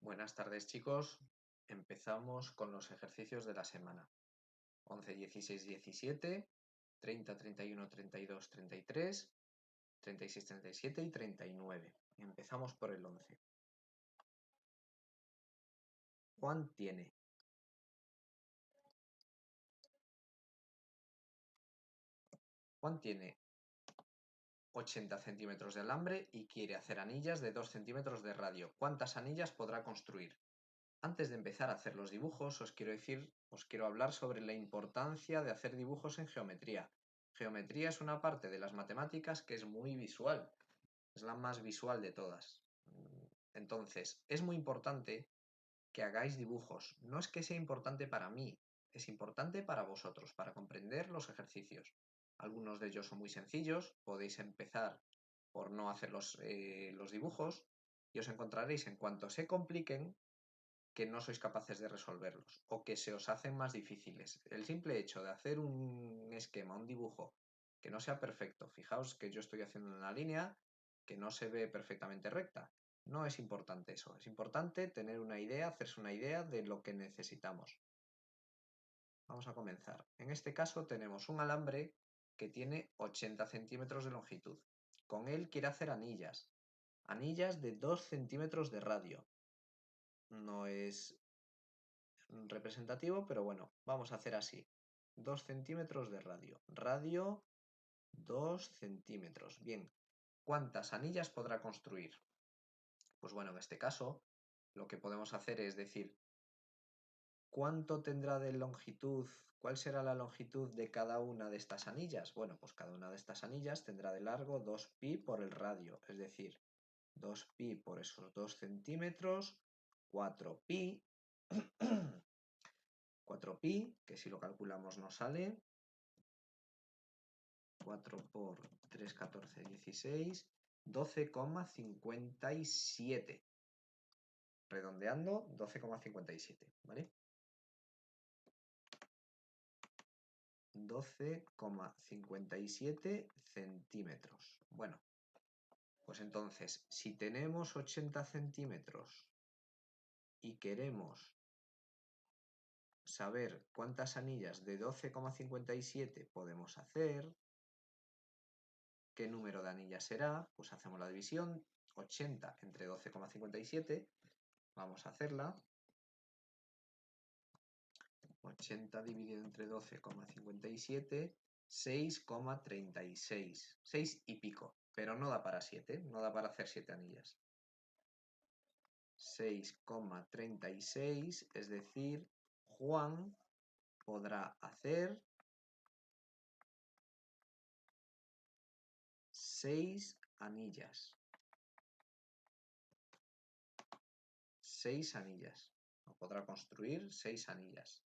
Buenas tardes, chicos. Empezamos con los ejercicios de la semana. 11, 16, 17, 30, 31, 32, 33, 36, 37 y 39. Empezamos por el 11. Juan tiene 80 centímetros de alambre y quiere hacer anillas de 2 centímetros de radio. ¿Cuántas anillas podrá construir? Antes de empezar a hacer los dibujos, os quiero hablar sobre la importancia de hacer dibujos en geometría. Geometría es una parte de las matemáticas que es muy visual, es la más visual de todas. Entonces, es muy importante que hagáis dibujos. No es que sea importante para mí, es importante para vosotros, para comprender los ejercicios. Algunos de ellos son muy sencillos, podéis empezar por no hacer los dibujos y os encontraréis en cuanto se compliquen que no sois capaces de resolverlos o que se os hacen más difíciles. El simple hecho de hacer un esquema, un dibujo que no sea perfecto, fijaos que yo estoy haciendo una línea que no se ve perfectamente recta. No es importante eso, es importante tener una idea, hacerse una idea de lo que necesitamos. Vamos a comenzar. En este caso tenemos un alambre que tiene 80 centímetros de longitud. Con él quiere hacer anillas. Anillas de 2 centímetros de radio. No es representativo, pero bueno, vamos a hacer así. 2 centímetros de radio. Radio 2 centímetros. Bien, ¿cuántas anillas podrá construir? Pues bueno, en este caso, lo que podemos hacer es decir, ¿cuánto tendrá de longitud? ¿Cuál será la longitud de cada una de estas anillas? Bueno, pues cada una de estas anillas tendrá de largo 2pi por el radio, es decir, 2pi por esos 2 centímetros, 4pi, 4pi, que si lo calculamos nos sale 4 por 3, 14, 16, 12,57. Redondeando, 12,57, ¿vale? 12,57 centímetros. Bueno, pues entonces, si tenemos 80 centímetros y queremos saber cuántas anillas de 12,57 podemos hacer, ¿qué número de anillas será? Pues hacemos la división, 80 entre 12,57, vamos a hacerla. 80 dividido entre 12,57, 6,36. 6 y pico, pero no da para 7, no da para hacer 7 anillas. 6,36, es decir, Juan podrá hacer 6 anillas. 6 anillas. No podrá construir 6 anillas.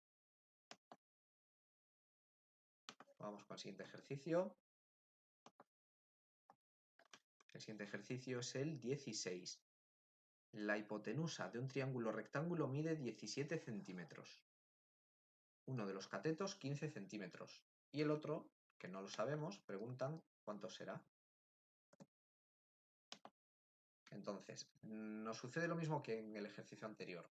Vamos con el siguiente ejercicio. El siguiente ejercicio es el 16. La hipotenusa de un triángulo rectángulo mide 17 centímetros. Uno de los catetos 15 centímetros. Y el otro, que no lo sabemos, preguntan cuánto será. Entonces, nos sucede lo mismo que en el ejercicio anterior.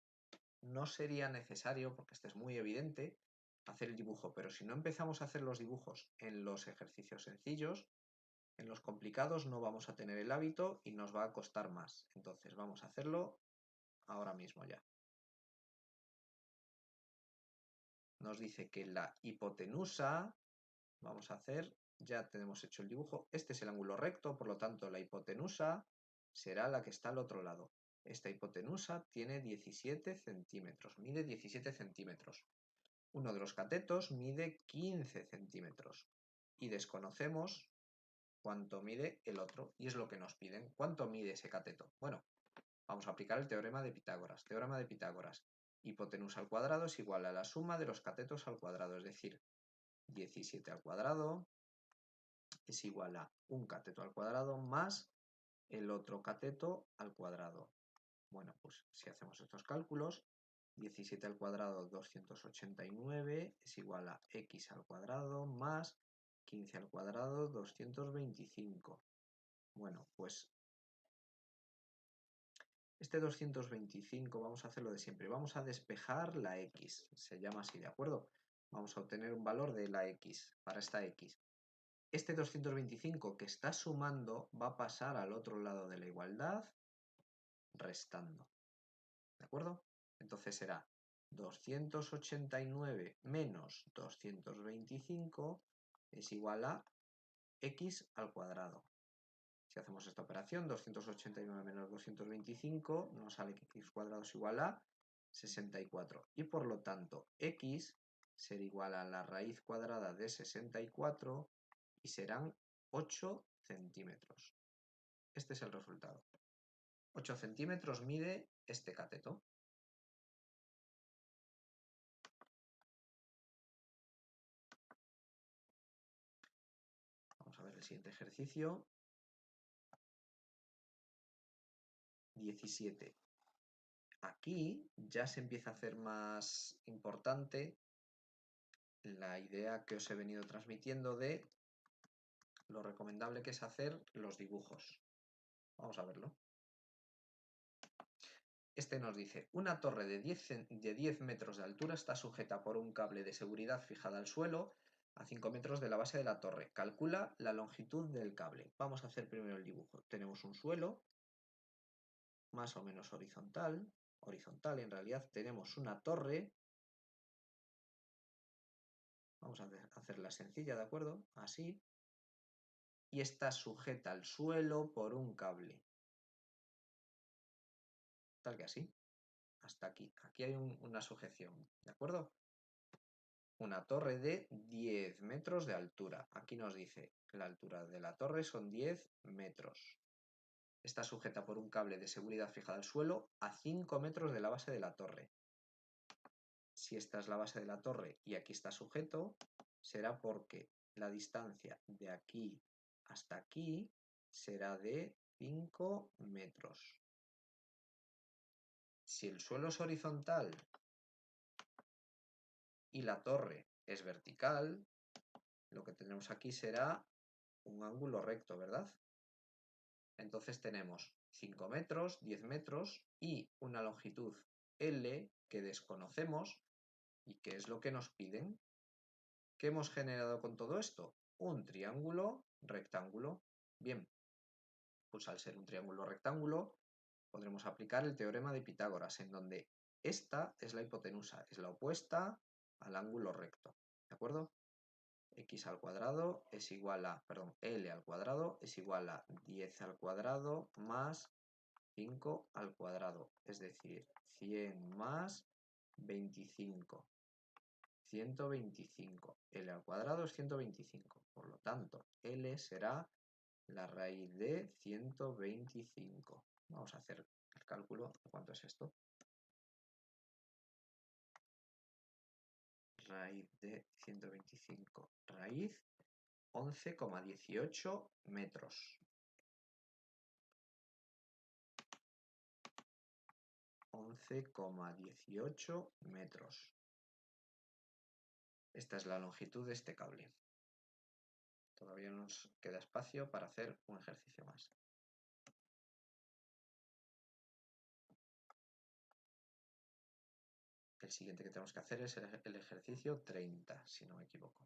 No sería necesario, porque este es muy evidente, hacer el dibujo, pero si no empezamos a hacer los dibujos en los ejercicios sencillos, en los complicados no vamos a tener el hábito y nos va a costar más. Entonces vamos a hacerlo ahora mismo ya. Nos dice que la hipotenusa, vamos a hacer, ya tenemos hecho el dibujo, este es el ángulo recto, por lo tanto la hipotenusa será la que está al otro lado. Esta hipotenusa tiene 17 centímetros, mide 17 centímetros. Uno de los catetos mide 15 centímetros y desconocemos cuánto mide el otro y es lo que nos piden. ¿Cuánto mide ese cateto? Bueno, vamos a aplicar el teorema de Pitágoras. Teorema de Pitágoras. Hipotenusa al cuadrado es igual a la suma de los catetos al cuadrado, es decir, 17 al cuadrado es igual a un cateto al cuadrado más el otro cateto al cuadrado. Bueno, pues si hacemos estos cálculos, 17 al cuadrado 289 es igual a x al cuadrado más 15 al cuadrado 225. Bueno, pues Este 225 vamos a hacer lo de siempre. Vamos a despejar la x. Se llama así, ¿de acuerdo? Vamos a obtener un valor de la x para esta x. Este 225 que está sumando va a pasar al otro lado de la igualdad restando. ¿De acuerdo? Entonces será 289 menos 225 es igual a x al cuadrado. Si hacemos esta operación, 289 menos 225 nos sale que x cuadrado es igual a 64. Y por lo tanto, x será igual a la raíz cuadrada de 64 y serán 8 centímetros. Este es el resultado. 8 centímetros mide este cateto. Vamos a ver el siguiente ejercicio. 17. Aquí ya se empieza a hacer más importante la idea que os he venido transmitiendo de lo recomendable que es hacer los dibujos. Vamos a verlo. Este nos dice, una torre de 10 metros de altura está sujeta por un cable de seguridad fijada al suelo a 5 metros de la base de la torre. Calcula la longitud del cable. Vamos a hacer primero el dibujo. Tenemos un suelo más o menos horizontal. Horizontal, en realidad tenemos una torre. Vamos a hacerla sencilla, ¿de acuerdo? Así. Y está sujeta al suelo por un cable. Tal que así. Hasta aquí. Aquí hay una sujeción, ¿de acuerdo? Una torre de 10 metros de altura. Aquí nos dice la altura de la torre son 10 metros. Está sujeta por un cable de seguridad fijado al suelo a 5 metros de la base de la torre. Si esta es la base de la torre y aquí está sujeto, será porque la distancia de aquí hasta aquí será de 5 metros. Si el suelo es horizontal y la torre es vertical, lo que tenemos aquí será un ángulo recto, ¿verdad? Entonces tenemos 5 metros, 10 metros y una longitud L que desconocemos y que es lo que nos piden. ¿Qué hemos generado con todo esto? Un triángulo rectángulo. Bien, pues al ser un triángulo rectángulo podremos aplicar el teorema de Pitágoras, en donde esta es la hipotenusa, es la opuesta al ángulo recto. ¿De acuerdo? X al cuadrado es igual a, perdón, L al cuadrado es igual a 10 al cuadrado más 5 al cuadrado, es decir, 100 más 25. 125. L al cuadrado es 125. Por lo tanto, L será la raíz de 125. Vamos a hacer el cálculo de cuánto es esto. Raíz de 125. Raíz 11,18 metros. 11,18 metros. Esta es la longitud de este cable. Todavía nos queda espacio para hacer un ejercicio más. El siguiente que tenemos que hacer es el ejercicio 30, si no me equivoco.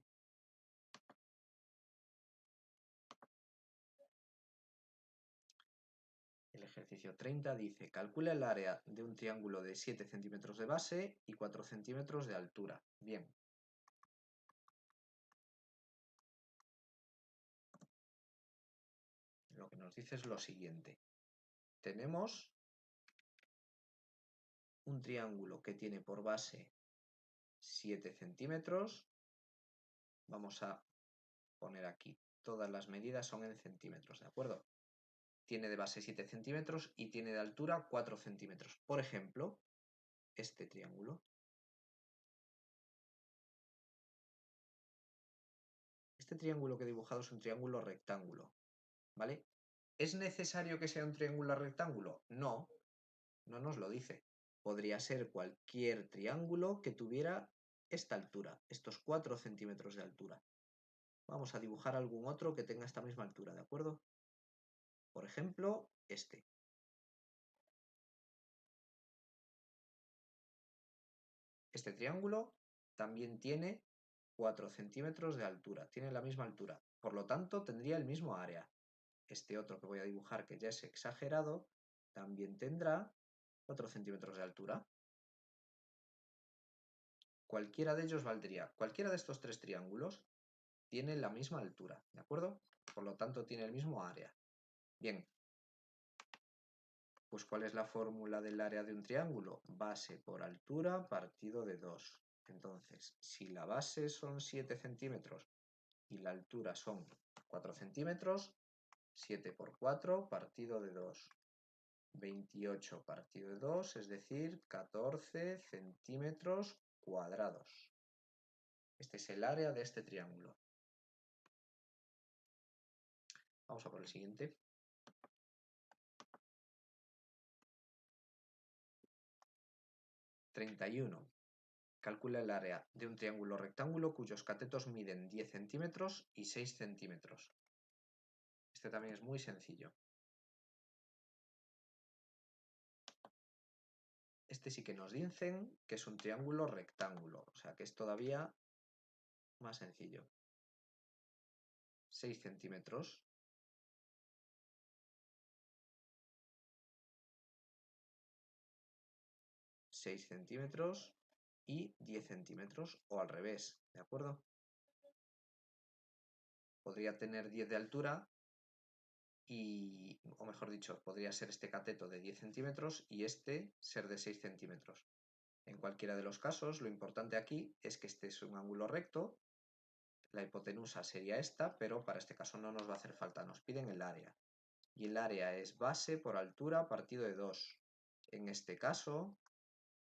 El ejercicio 30 dice, calcula el área de un triángulo de 7 centímetros de base y 4 centímetros de altura. Bien. Lo que nos dice es lo siguiente. Tenemos un triángulo que tiene por base 7 centímetros. Vamos a poner aquí. Todas las medidas son en centímetros, ¿de acuerdo? Tiene de base 7 centímetros y tiene de altura 4 centímetros. Por ejemplo, este triángulo. Este triángulo que he dibujado es un triángulo rectángulo, ¿vale? ¿Es necesario que sea un triángulo rectángulo? No, no nos lo dice. Podría ser cualquier triángulo que tuviera esta altura, estos 4 centímetros de altura. Vamos a dibujar algún otro que tenga esta misma altura, ¿de acuerdo? Por ejemplo, este. Este triángulo también tiene 4 centímetros de altura, tiene la misma altura, por lo tanto tendría el mismo área. Este otro que voy a dibujar, que ya es exagerado, también tendrá 4 centímetros de altura. Cualquiera de ellos valdría. Cualquiera de estos tres triángulos tiene la misma altura, ¿de acuerdo? Por lo tanto, tiene el mismo área. Bien, pues ¿cuál es la fórmula del área de un triángulo? Base por altura partido de 2. Entonces, si la base son 7 centímetros y la altura son 4 centímetros, 7 por 4 partido de 2. 28 partido de 2, es decir, 14 centímetros cuadrados. Este es el área de este triángulo. Vamos a por el siguiente. 31. Calcula el área de un triángulo rectángulo cuyos catetos miden 10 centímetros y 6 centímetros. Este también es muy sencillo. Este sí que nos dicen que es un triángulo rectángulo, o sea que es todavía más sencillo. 6 centímetros. 6 centímetros y 10 centímetros, o al revés, ¿de acuerdo? Podría tener 10 de altura y, o mejor dicho, podría ser este cateto de 10 centímetros y este ser de 6 centímetros. En cualquiera de los casos, lo importante aquí es que este es un ángulo recto, la hipotenusa sería esta, pero para este caso no nos va a hacer falta, nos piden el área. Y el área es base por altura partido de 2. En este caso,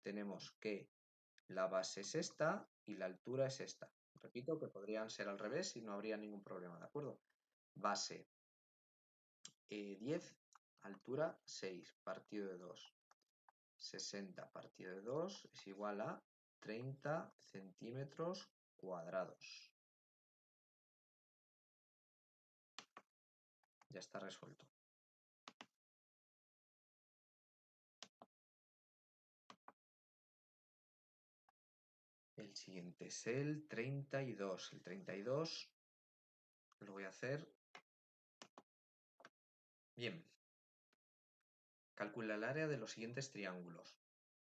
tenemos que la base es esta y la altura es esta. Repito que podrían ser al revés y no habría ningún problema, ¿de acuerdo? Base 10, altura 6, partido de 2. 60 partido de 2 es igual a 30 centímetros cuadrados. Ya está resuelto. El siguiente es el 32. El 32 lo voy a hacer. Bien. Calcula el área de los siguientes triángulos.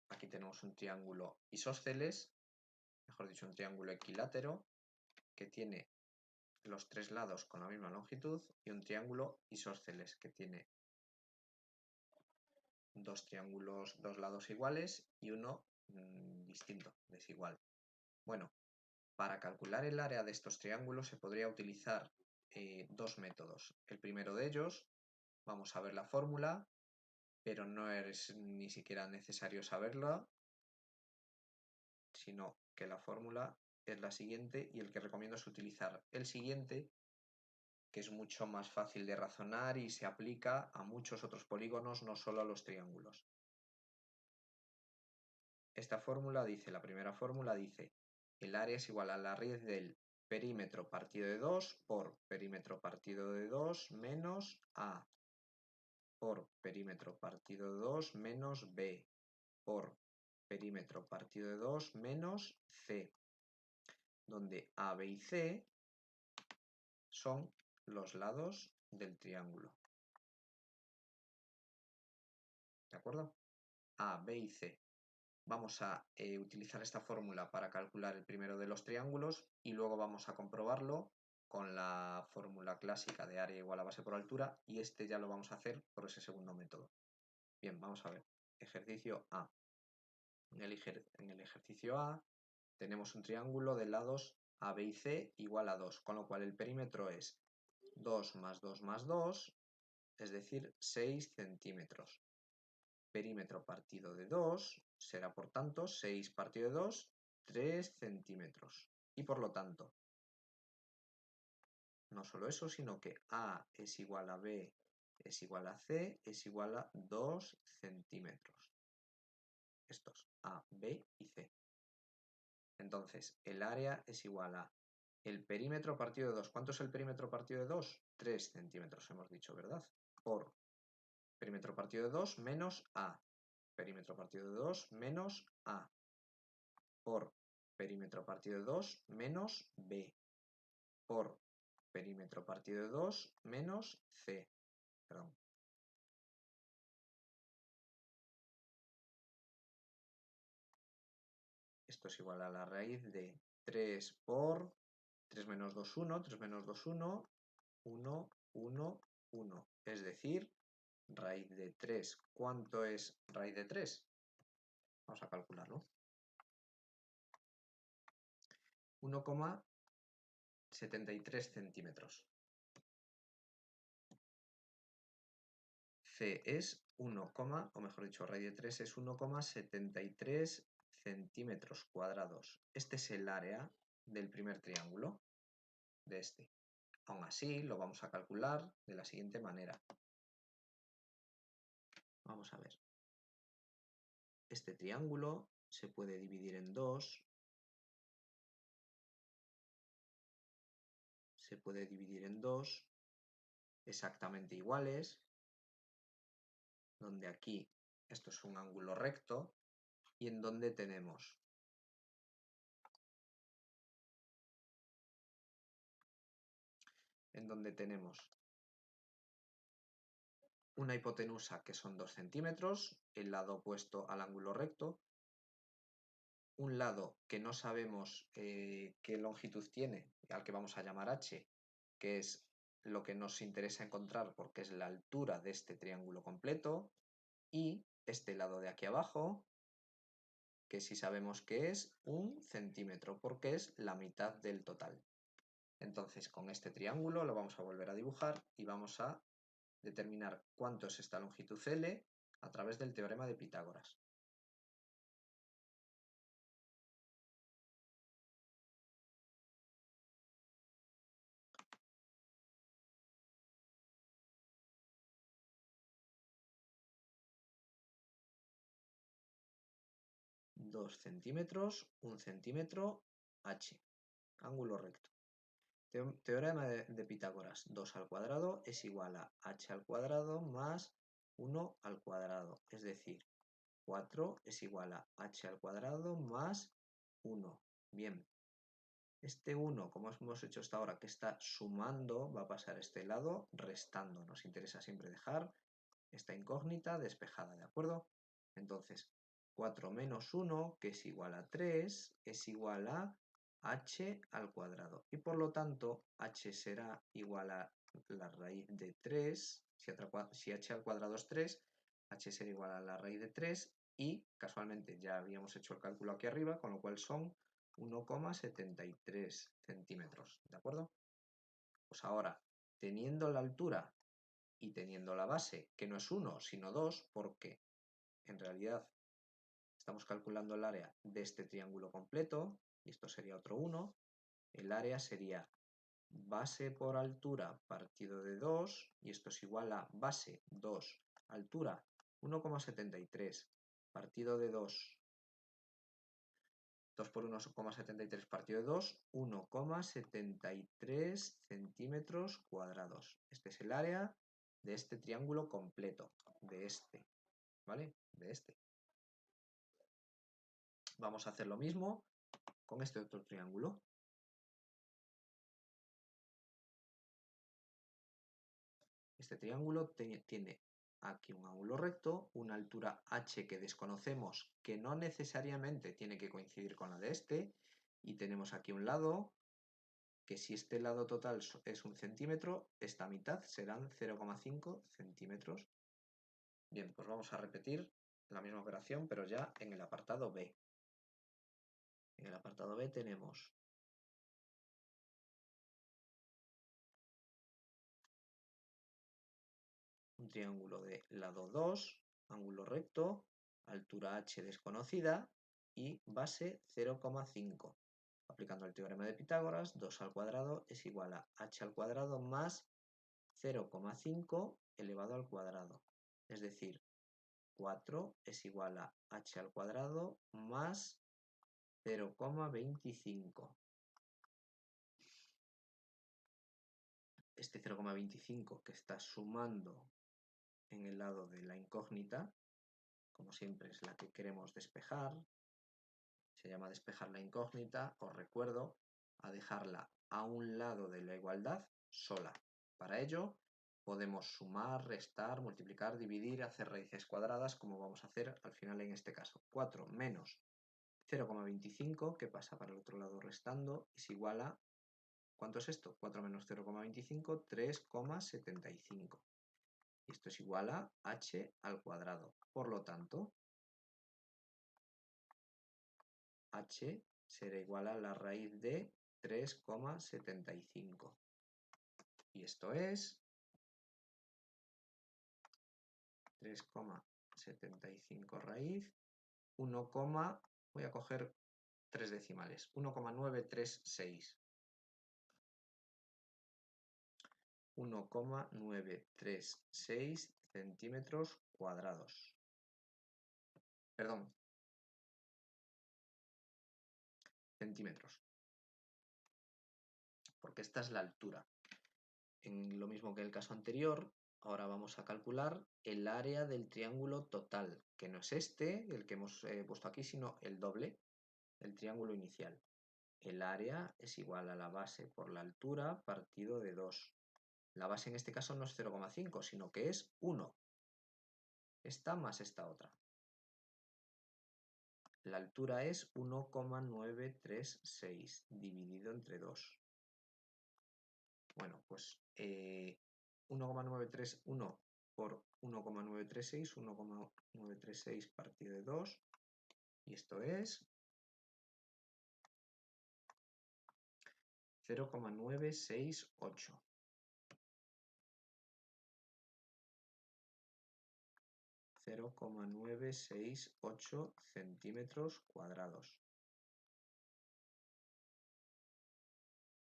Aquí tenemos un triángulo isósceles, mejor dicho, un triángulo equilátero, que tiene los tres lados con la misma longitud, y un triángulo isósceles, que tiene dos triángulos, dos lados iguales y uno distinto, desigual. Bueno, para calcular el área de estos triángulos se podría utilizar dos métodos. El primero de ellos, vamos a ver la fórmula, pero no es ni siquiera necesario saberla, sino que la fórmula es la siguiente y el que recomiendo es utilizar el siguiente, que es mucho más fácil de razonar y se aplica a muchos otros polígonos, no solo a los triángulos. Esta fórmula dice, la primera fórmula dice, el área es igual a la raíz del perímetro partido de 2 por perímetro partido de 2 menos A por perímetro partido de 2 menos B por perímetro partido de 2 menos C, donde A, B y C son los lados del triángulo. ¿De acuerdo? A, B y C. Vamos a utilizar esta fórmula para calcular el primero de los triángulos y luego vamos a comprobarlo con la fórmula clásica de área igual a base por altura, y este ya lo vamos a hacer por ese segundo método. Bien, vamos a ver. Ejercicio A. En el ejercicio A tenemos un triángulo de lados A, B y C igual a 2, con lo cual el perímetro es 2 más 2 más 2, es decir, 6 centímetros. Perímetro partido de 2 será, por tanto, 6 partido de 2, 3 centímetros. Y por lo tanto, no solo eso, sino que A es igual a B es igual a C es igual a 2 centímetros. Estos, A, B y C. Entonces, el área es igual a el perímetro partido de 2. ¿Cuánto es el perímetro partido de 2? 3 centímetros, hemos dicho, ¿verdad? Por perímetro partido de 2 menos A. Perímetro partido de 2 menos A. por perímetro partido de 2 menos B por perímetro partido de 2 menos C. Perdón. Esto es igual a la raíz de 3 por 3 menos 2, 1, 3 menos 2, 1, 1, 1, 1. Es decir, raíz de 3. ¿Cuánto es raíz de 3? Vamos a calcularlo. 1,73 centímetros. C es 1, o mejor dicho, raíz de 3 es 1,73 centímetros cuadrados. Este es el área del primer triángulo, de este. Aún así, lo vamos a calcular de la siguiente manera. Vamos a ver. Este triángulo se puede dividir en dos. Se puede dividir en dos exactamente iguales, donde aquí esto es un ángulo recto y en donde tenemos una hipotenusa que son 2 centímetros, el lado opuesto al ángulo recto, un lado que no sabemos qué longitud tiene, al que vamos a llamar h, que es lo que nos interesa encontrar porque es la altura de este triángulo completo, y este lado de aquí abajo, que sí sabemos que es 1 centímetro, porque es la mitad del total. Entonces, con este triángulo lo vamos a volver a dibujar y vamos a determinar cuánto es esta longitud L a través del teorema de Pitágoras. Dos centímetros, 1 centímetro, h, ángulo recto. Teorema de Pitágoras, 2 al cuadrado es igual a h al cuadrado más 1 al cuadrado, es decir, 4 es igual a h al cuadrado más 1. Bien, este 1, como hemos hecho hasta ahora, que está sumando, va a pasar a este lado restando. Nos interesa siempre dejar esta incógnita despejada, ¿de acuerdo? Entonces, 4 menos 1, que es igual a 3, es igual a h al cuadrado. Y por lo tanto, h será igual a la raíz de 3. Si h al cuadrado es 3, h será igual a la raíz de 3 y casualmente ya habíamos hecho el cálculo aquí arriba, con lo cual son 1,73 centímetros, ¿de acuerdo? Pues ahora, teniendo la altura y teniendo la base, que no es 1, sino 2, porque en realidad estamos calculando el área de este triángulo completo, y esto sería otro 1, el área sería base por altura partido de 2, y esto es igual a base 2, altura 1,73 partido de 2, 2 por 1,73 partido de 2, 1,73 centímetros cuadrados. Este es el área de este triángulo completo, de este, ¿vale? De este. Vamos a hacer lo mismo con este otro triángulo. Este triángulo tiene aquí un ángulo recto, una altura h que desconocemos, que no necesariamente tiene que coincidir con la de este, y tenemos aquí un lado que si este lado total es 1 centímetro, esta mitad serán 0,5 centímetros. Bien, pues vamos a repetir la misma operación, pero ya en el apartado B. En el apartado B tenemos un triángulo de lado 2, ángulo recto, altura h desconocida y base 0,5. Aplicando el teorema de Pitágoras, 2 al cuadrado es igual a h al cuadrado más 0,5 elevado al cuadrado. Es decir, 4 es igual a h al cuadrado más 0,25. Este 0,25 que está sumando en el lado de la incógnita, como siempre es la que queremos despejar, se llama despejar la incógnita, os recuerdo a dejarla a un lado de la igualdad sola. Para ello podemos sumar, restar, multiplicar, dividir, hacer raíces cuadradas, como vamos a hacer al final en este caso. 4 menos 0,25, que pasa para el otro lado restando, es igual a... ¿Cuánto es esto? 4 menos 0,25, 3,75. Y esto es igual a h al cuadrado. Por lo tanto, h será igual a la raíz de 3,75. Y esto es 3,75 raíz 1, voy a coger 3 decimales, 1,936. 1,936 centímetros cuadrados. Perdón, centímetros. Porque esta es la altura. En lo mismo que el caso anterior, ahora vamos a calcular el área del triángulo total, que no es este, el que hemos puesto aquí, sino el doble, el triángulo inicial. El área es igual a la base por la altura partido de 2. La base en este caso no es 0,5, sino que es 1. Esta más esta otra. La altura es 1,936 dividido entre 2. Bueno, pues 1,931 por 1,936, 1,936 partido de 2. Y esto es 0,968. 0,968 centímetros cuadrados.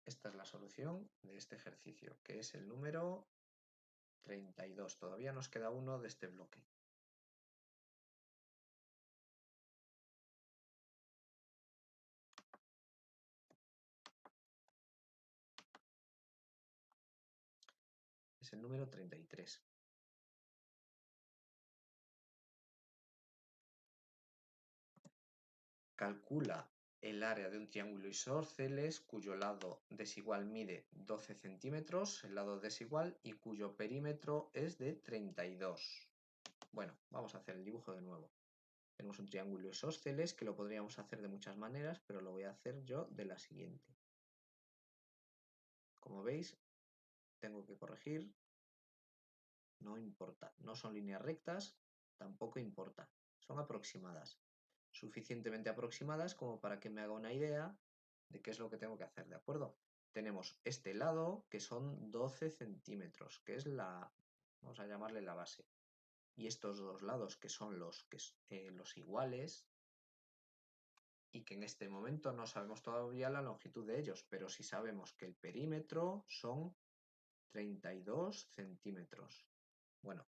Esta es la solución de este ejercicio, que es el número 32. Todavía nos queda uno de este bloque. Es el número 33. Calcula el área de un triángulo isósceles cuyo lado desigual mide 12 centímetros, el lado desigual, y cuyo perímetro es de 32. Bueno, vamos a hacer el dibujo de nuevo. Tenemos un triángulo isósceles que lo podríamos hacer de muchas maneras, pero lo voy a hacer yo de la siguiente. Como veis, tengo que corregir. No importa, no son líneas rectas, tampoco importa, son aproximadas. Suficientemente aproximadas como para que me haga una idea de qué es lo que tengo que hacer, ¿de acuerdo? Tenemos este lado que son 12 centímetros, que es vamos a llamarle la base. Y estos dos lados que son los iguales, y que en este momento no sabemos todavía la longitud de ellos, pero sí sabemos que el perímetro son 32 centímetros. Bueno,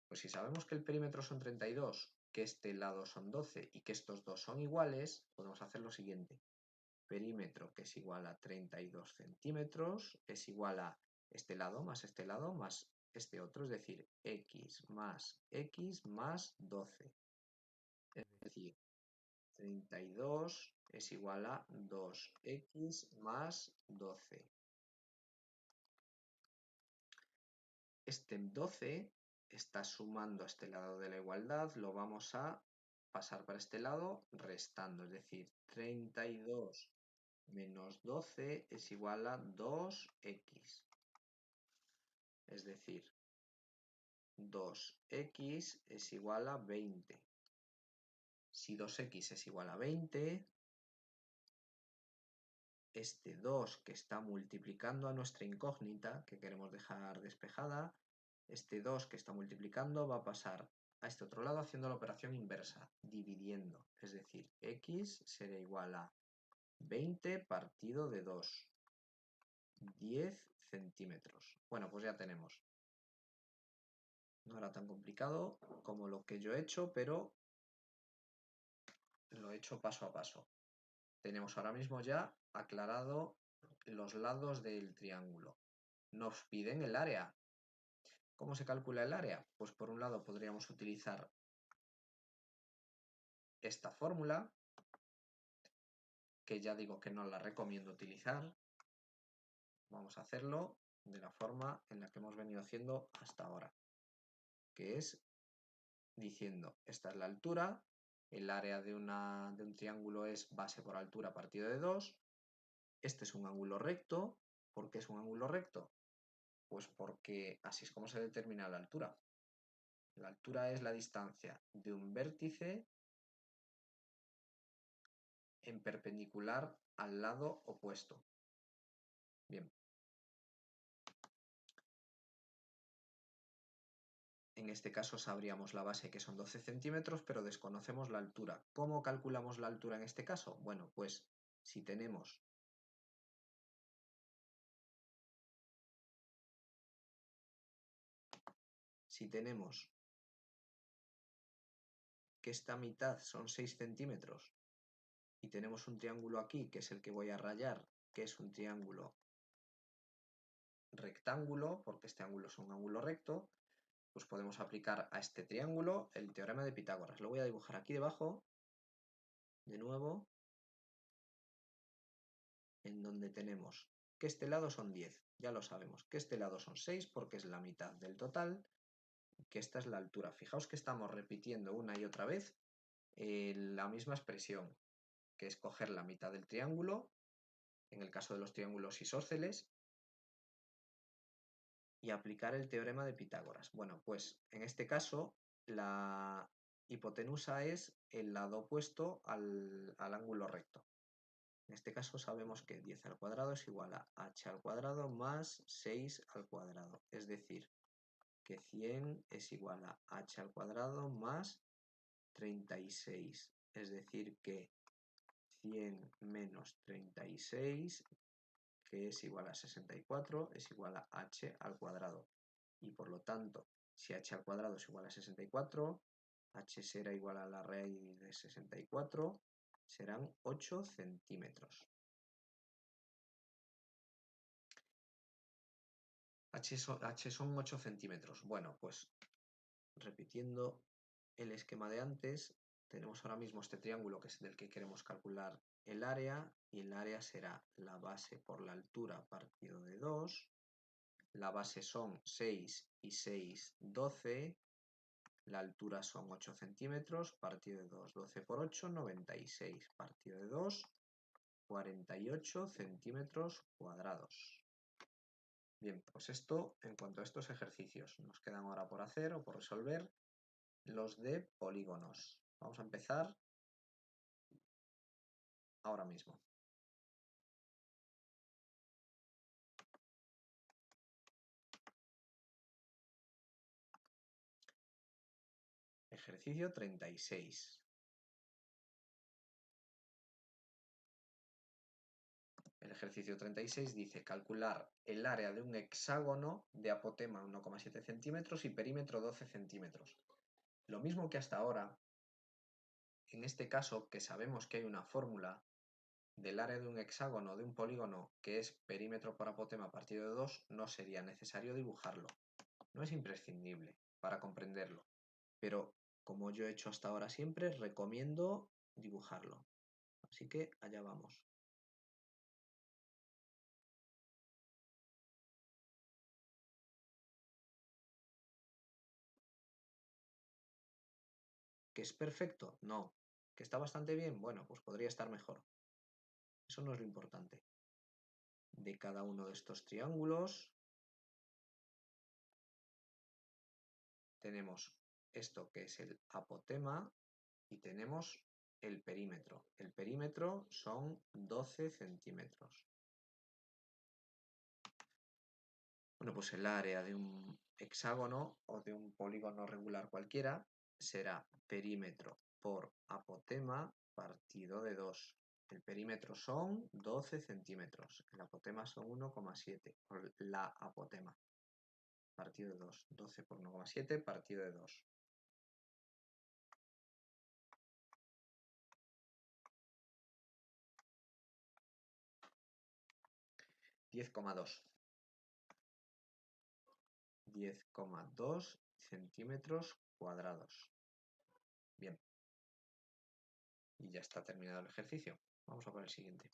pues si sabemos que el perímetro son 32, que este lado son 12 y que estos dos son iguales, podemos hacer lo siguiente. Perímetro, que es igual a 32 centímetros, es igual a este lado más este otro, es decir, x más 12. Es decir, 32 es igual a 2x más 12. Este 12 está sumando a este lado de la igualdad, lo vamos a pasar para este lado restando, es decir, 32 menos 12 es igual a 2x. Es decir, 2x es igual a 20. Si 2x es igual a 20, este 2 que está multiplicando a nuestra incógnita, que queremos dejar despejada, este 2 que está multiplicando va a pasar a este otro lado haciendo la operación inversa, dividiendo. Es decir, x será igual a 20 partido de 2. 10 centímetros. Bueno, pues ya tenemos. No era tan complicado como lo que yo he hecho, pero lo he hecho paso a paso. Tenemos ahora mismo ya aclarado los lados del triángulo. Nos piden el área. ¿Cómo se calcula el área? Pues por un lado podríamos utilizar esta fórmula, que ya digo que no la recomiendo utilizar. Vamos a hacerlo de la forma en la que hemos venido haciendo hasta ahora, que es diciendo, esta es la altura, el área de un triángulo es base por altura partido de 2, este es un ángulo recto. ¿Por qué es un ángulo recto? Pues porque así es como se determina la altura. La altura es la distancia de un vértice en perpendicular al lado opuesto. Bien. En este caso sabríamos la base, que son 12 centímetros, pero desconocemos la altura. ¿Cómo calculamos la altura en este caso? Bueno, pues si tenemos que esta mitad son 6 centímetros y tenemos un triángulo aquí, que es el que voy a rayar, que es un triángulo rectángulo, porque este ángulo es un ángulo recto, pues podemos aplicar a este triángulo el teorema de Pitágoras. Lo voy a dibujar aquí debajo, de nuevo, en donde tenemos que este lado son 10, ya lo sabemos, que este lado son 6 porque es la mitad del total, que esta es la altura. Fijaos que estamos repitiendo una y otra vez la misma expresión, que es coger la mitad del triángulo, en el caso de los triángulos isósceles, y aplicar el teorema de Pitágoras. Bueno, pues en este caso la hipotenusa es el lado opuesto al ángulo recto. En este caso sabemos que 10 al cuadrado es igual a h al cuadrado más 6 al cuadrado. Es decir, que 100 es igual a h al cuadrado más 36. Es decir, que 100 menos 36, que es igual a 64, es igual a h al cuadrado. Y por lo tanto, si h al cuadrado es igual a 64, h será igual a la raíz de 64, serán 8 centímetros. H son 8 centímetros. Bueno, pues repitiendo el esquema de antes, tenemos ahora mismo este triángulo que es del que queremos calcular el área, y el área será la base por la altura partido de 2. La base son 6 y 6, 12. La altura son 8 centímetros, partido de 2. 12 por 8, 96. Partido de 2, 48 centímetros cuadrados. Bien, pues esto en cuanto a estos ejercicios. Nos quedan ahora por hacer o por resolver los de polígonos. Vamos a empezar ahora mismo. Ejercicio 36. El ejercicio 36 dice calcular el área de un hexágono de apotema 1,7 centímetros y perímetro 12 centímetros. Lo mismo que hasta ahora, en este caso que sabemos que hay una fórmula del área de un hexágono de un polígono que es perímetro por apotema partido de 2, no sería necesario dibujarlo. No es imprescindible para comprenderlo, pero como yo he hecho hasta ahora siempre, recomiendo dibujarlo. Así que allá vamos. ¿Que es perfecto? No. ¿Que está bastante bien? Bueno, pues podría estar mejor. Eso no es lo importante. De cada uno de estos triángulos tenemos esto que es el apotema y tenemos el perímetro. El perímetro son 12 centímetros. Bueno, pues el área de un hexágono o de un polígono regular cualquiera será perímetro por apotema partido de 2. El perímetro son 12 centímetros, el apotema son 1,7, la apotema, partido de 2. 12 por 1,7, partido de 2. 10,2. 10,2 centímetros cuadrados. Bien. Y ya está terminado el ejercicio. Vamos a por el siguiente.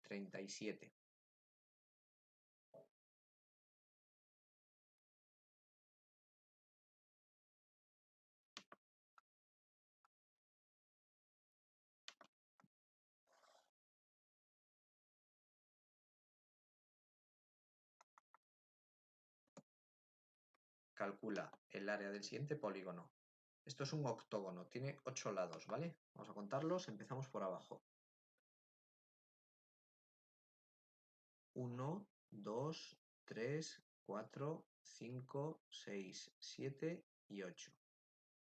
37. Calcula el área del siguiente polígono. Esto es un octógono, tiene 8 lados, ¿vale? Vamos a contarlos, empezamos por abajo. 1, 2, 3, 4, 5, 6, 7 y 8.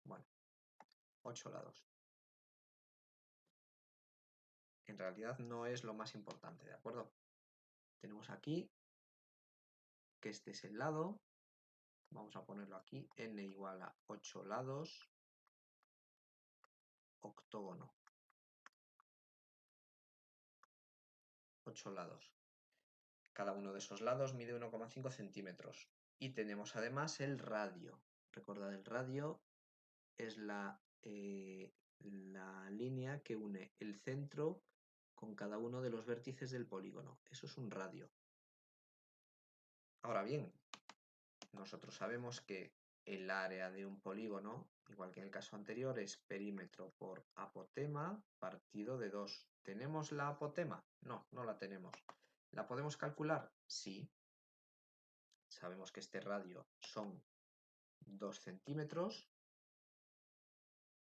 Bueno, 8 lados. En realidad no es lo más importante, ¿de acuerdo? Tenemos aquí que este es el lado. Vamos a ponerlo aquí, n igual a 8 lados, octógono. 8 lados. Cada uno de esos lados mide 1,5 centímetros. Y tenemos además el radio. Recordad, el radio es la línea que une el centro con cada uno de los vértices del polígono. Eso es un radio. Ahora bien, nosotros sabemos que el área de un polígono, igual que en el caso anterior, es perímetro por apotema partido de 2. ¿Tenemos la apotema? No, no la tenemos. ¿La podemos calcular? Sí. Sabemos que este radio son 2 centímetros.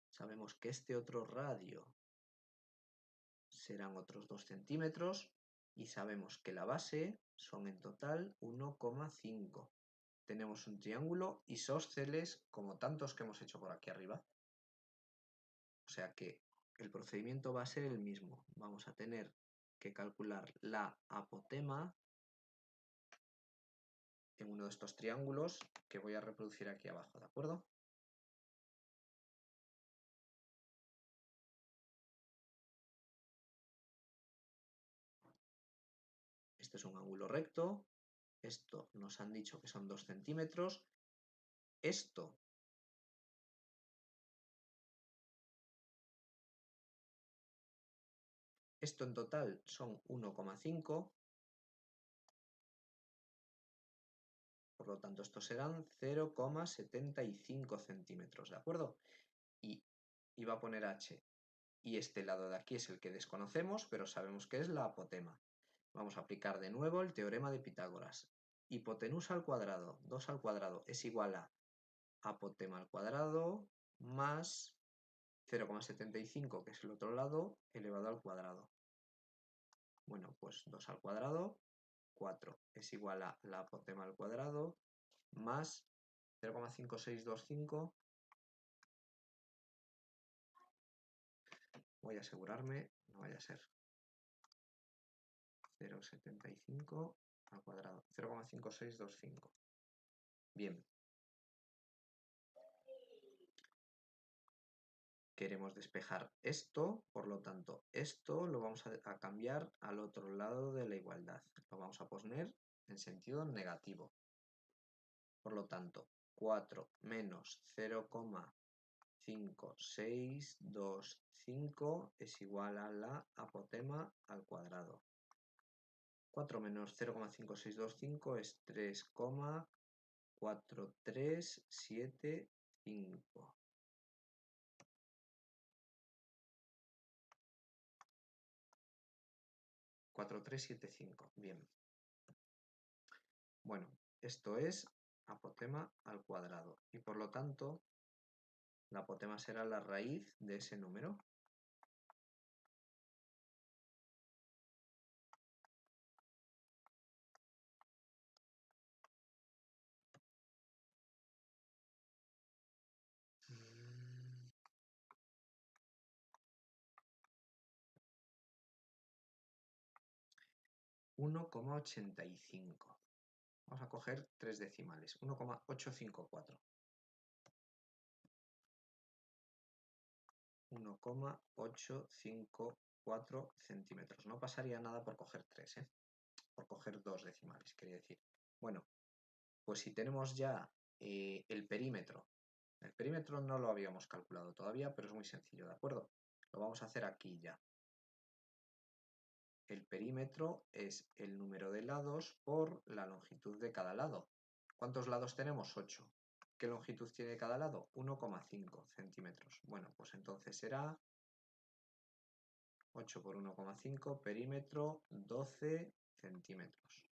Sabemos que este otro radio serán otros 2 centímetros. Y sabemos que la base son en total 1,5. Tenemos un triángulo isósceles como tantos que hemos hecho por aquí arriba. O sea que el procedimiento va a ser el mismo. Vamos a tener que calcular la apotema en uno de estos triángulos que voy a reproducir aquí abajo, ¿de acuerdo? Este es un ángulo recto. Esto nos han dicho que son 2 centímetros. Esto en total son 1,5. Por lo tanto, estos serán 0,75 centímetros, ¿de acuerdo? Y iba a poner h. Y este lado de aquí es el que desconocemos, pero sabemos que es la apotema. Vamos a aplicar de nuevo el teorema de Pitágoras. Hipotenusa al cuadrado, 2 al cuadrado, es igual a apotema al cuadrado más 0,75, que es el otro lado, elevado al cuadrado. Bueno, pues 2 al cuadrado, 4, es igual a la apotema al cuadrado más 0,5625. Voy a asegurarme, no vaya a ser 0,75 al cuadrado, 0,5625. Bien. Queremos despejar esto, por lo tanto, esto lo vamos a cambiar al otro lado de la igualdad. Lo vamos a poner en sentido negativo. Por lo tanto, 4 menos 0,5625 es igual a la apotema al cuadrado. 4 menos 0,5625 es 3,4375. 4375. Bien. Bueno, esto es apotema al cuadrado. Y por lo tanto, la apotema será la raíz de ese número. Mm. 1,85. Vamos a coger 3 decimales. 1,854. 1,854 centímetros. No pasaría nada por coger 3, ¿eh? Por coger 2 decimales, quería decir. Bueno, pues si tenemos ya el perímetro. El perímetro no lo habíamos calculado todavía, pero es muy sencillo, ¿de acuerdo? Lo vamos a hacer aquí ya. el perímetro es el número de lados por la longitud de cada lado. ¿Cuántos lados tenemos? 8. ¿Qué longitud tiene cada lado? 1,5 centímetros. Bueno, pues entonces será 8 por 1,5, perímetro 12 centímetros.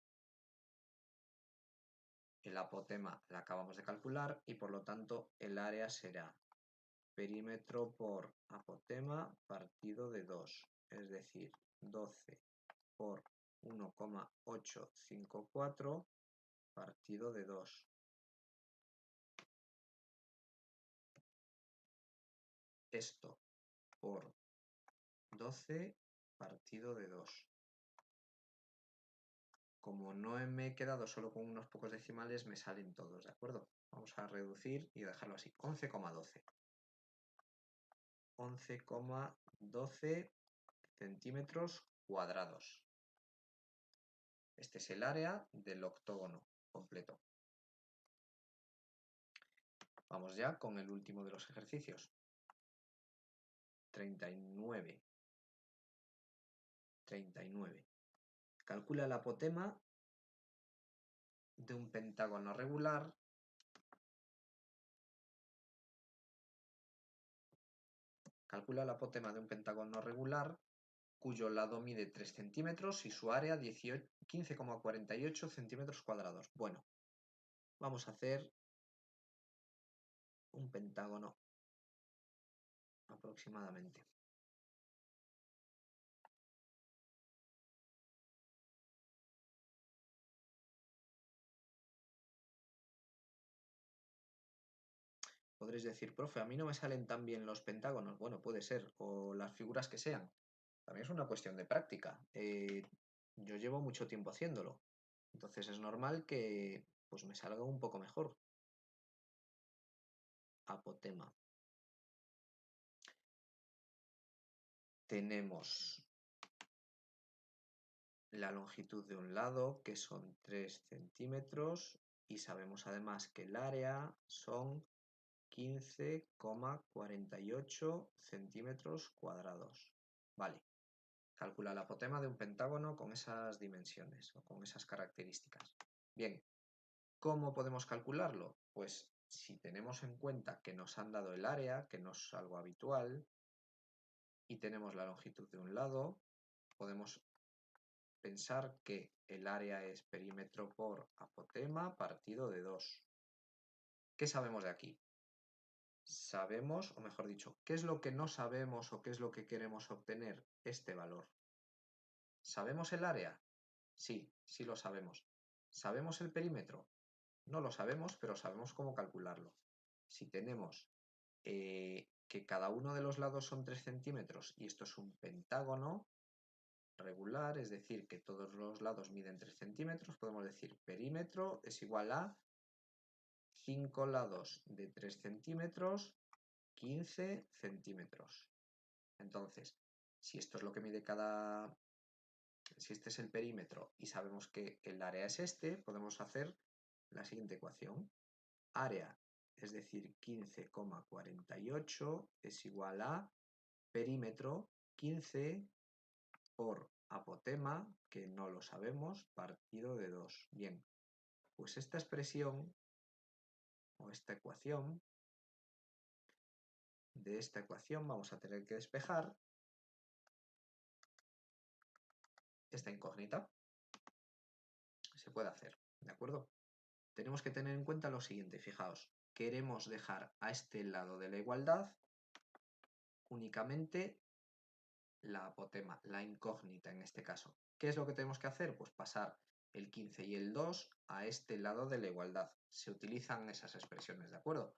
El apotema la acabamos de calcular y por lo tanto el área será perímetro por apotema partido de 2, es decir, 12 por 1,854 partido de 2. Esto por 12 partido de 2. Como no me he quedado solo con unos pocos decimales, me salen todos, ¿de acuerdo? Vamos a reducir y dejarlo así, 11,12. 11,12 centímetros cuadrados. Este es el área del octógono completo. Vamos ya con el último de los ejercicios. 39. Calcula el apotema de un pentágono regular cuyo lado mide 3 centímetros y su área 15,48 centímetros cuadrados. Bueno, vamos a hacer un pentágono aproximadamente. Podréis decir, profe, a mí no me salen tan bien los pentágonos. Bueno, puede ser, o las figuras que sean. También es una cuestión de práctica. Yo llevo mucho tiempo haciéndolo. Entonces es normal que pues me salga un poco mejor. Apotema. Tenemos la longitud de un lado, que son 3 centímetros, y sabemos además que el área son 15,48 centímetros cuadrados. Vale, calcula el apotema de un pentágono con esas dimensiones o con esas características. Bien, ¿cómo podemos calcularlo? Pues si tenemos en cuenta que nos han dado el área, que no es algo habitual, y tenemos la longitud de un lado, podemos pensar que el área es perímetro por apotema partido de 2. ¿Qué sabemos de aquí? Sabemos, o mejor dicho, ¿qué es lo que no sabemos o qué es lo que queremos obtener? Este valor. ¿Sabemos el área? Sí, sí lo sabemos. ¿Sabemos el perímetro? No lo sabemos, pero sabemos cómo calcularlo. Si tenemos que cada uno de los lados son 3 centímetros y esto es un pentágono regular, es decir, que todos los lados miden 3 centímetros, podemos decir perímetro es igual a 5 lados de 3 centímetros, 15 centímetros. Entonces, si esto es lo que mide si este es el perímetro y sabemos que el área es este, podemos hacer la siguiente ecuación. Área, es decir, 15,48 es igual a perímetro 15 por apotema, que no lo sabemos, partido de 2. Bien, pues esta expresión o esta ecuación, de esta ecuación vamos a tener que despejar esta incógnita. Se puede hacer, ¿de acuerdo? Tenemos que tener en cuenta lo siguiente, fijaos, queremos dejar a este lado de la igualdad únicamente la apotema, la incógnita en este caso. ¿Qué es lo que tenemos que hacer? Pues pasar el 15 y el 2 a este lado de la igualdad. Se utilizan esas expresiones, ¿de acuerdo?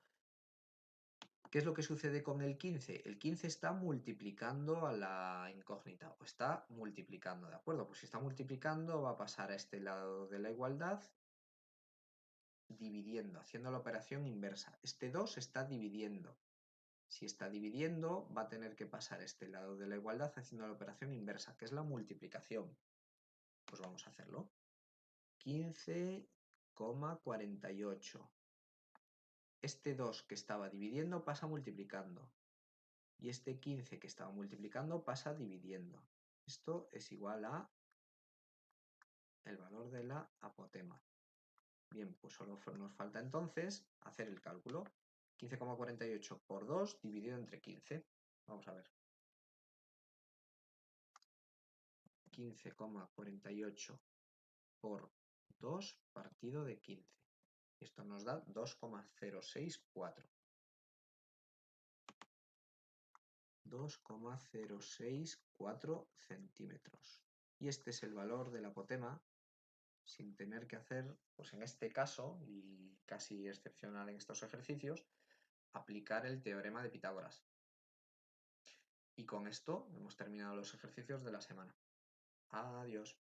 ¿Qué es lo que sucede con el 15? El 15 está multiplicando a la incógnita, o está multiplicando, ¿de acuerdo? Pues si está multiplicando va a pasar a este lado de la igualdad dividiendo, haciendo la operación inversa. Este 2 está dividiendo. Si está dividiendo, va a tener que pasar a este lado de la igualdad haciendo la operación inversa, que es la multiplicación. Pues vamos a hacerlo. 15,48. Este 2 que estaba dividiendo pasa multiplicando. Y este 15 que estaba multiplicando pasa dividiendo. Esto es igual a el valor de la apotema. Bien, pues solo nos falta entonces hacer el cálculo. 15,48 por 2 dividido entre 15. Vamos a ver. 15,48 por 2 partido de 15. Esto nos da 2,064. 2,064 centímetros. Y este es el valor del apotema sin tener que hacer, pues en este caso, y casi excepcional en estos ejercicios, aplicar el teorema de Pitágoras. Y con esto hemos terminado los ejercicios de la semana. Adiós.